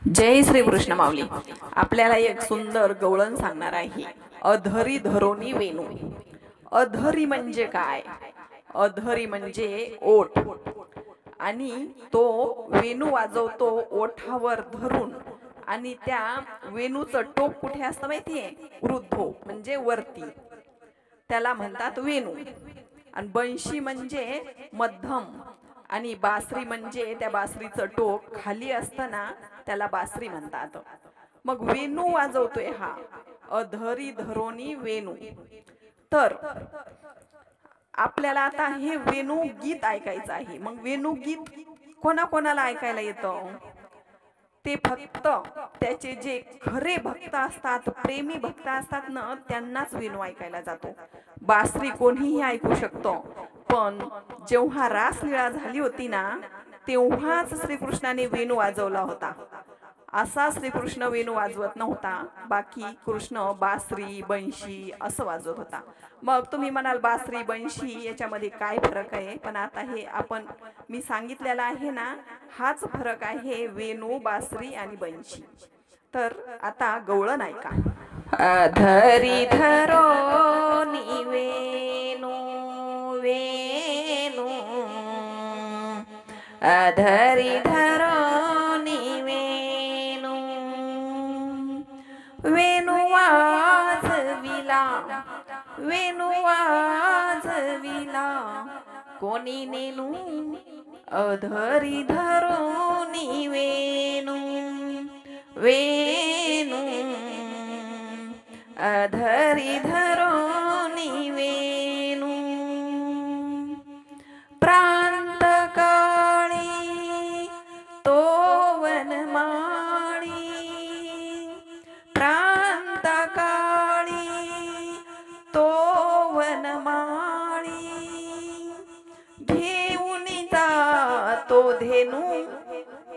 जय श्री कृष्ण माऊली. आपल्याला एक सुंदर गवळण सांगणार आहे. अधरी धरोनी वेणू. अधरी म्हणजे काय? अधरी म्हणजे ओठ, आणि तो वेणू वाजवतो ओठावर धरून, आणि त्या वेणूचं टोक कुठे असतं माहितीये? वृद्धो म्हणजे वरती, त्याला म्हणतात वेणू. आणि बंशी म्हणजे मध्यम, आणि बासरी म्हणजे त्या बासरीचं टोक खाली असताना त्याला बासरी म्हणतात. मग वेणू वाजवतोय हा, अधरी धरोनी वेणू. तर आपल्याला आता हे वेणू गीत ऐकायचं आहे. मग वेणू गीत कोणाकोणाला ऐकायला येतं? ते फक्त त्याचे जे खरे भक्त असतात, प्रेमी भक्त असतात ना, त्यांनाच वेणू ऐकायला जातो. बासरी कोणीही ऐकू शकतो, पण जेव्हा रासलीळा झाली होती ना, तेव्हाच श्रीकृष्णाने वेणू वाजवला होता. असा श्रीकृष्ण वेणू वाजवत नव्हता. बाकी कृष्ण बासरी बंशी असं वाजवत होता. मग तुम्ही म्हणाल बासरी बंशी याच्यामध्ये काय फरक आहे? पण आता हे मी सांगितलेलं आहे ना, हाच फरक आहे वेणू, बासरी आणि बंशी. तर आता गवळण ऐका. अधरी धरोनी वेणू वेणू, अधरी धरोनी वेणू, वेणू वाजविला, वेणू वाजविला कोणी नेनू, अधरी धरोनी वेणू वेणू, अधरी धरोनी वेणू. प्रांत काळी तो वनमाळी, प्रांत काळी तो वनमाळी, घेऊन जातो धेनू,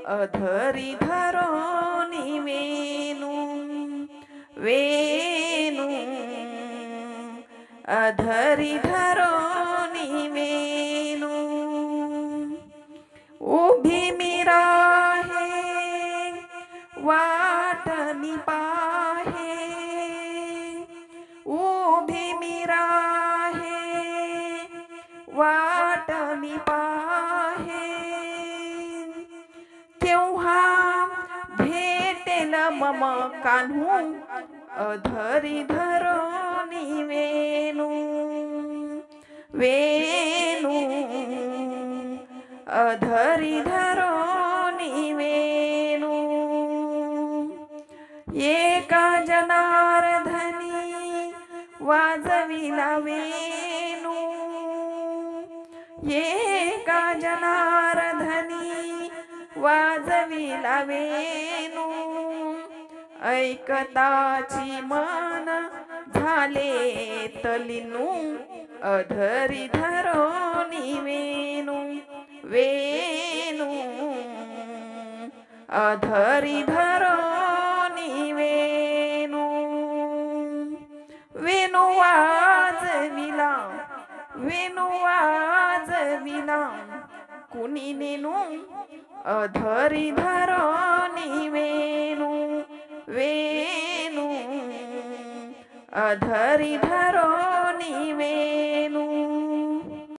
अधरी धरोनी वेणू वेणू, अधरी धरोनी वेणू. उभी मी राहे वाटणी पाहे, उभी मी राहे वाटणी पाहे, तेव्हा भेटेल मम कान्हू, अधरी धरोनी वेणू वेणू, अधरी धरोनी वेणू. एका जनार्दनी वाजविला वेणू, एका जनार्दनी वाजविला वेणू, ऐकताची मन झाले तलिनू, अधरी धरोनी वेणू वेणू, अधरी धरोनी वेणू. वेणू वाजविला, वेणू वाजविला कुणी नेनू, अधरी धरोनी वेणू वेणू, अधरी धरोनी वेणू.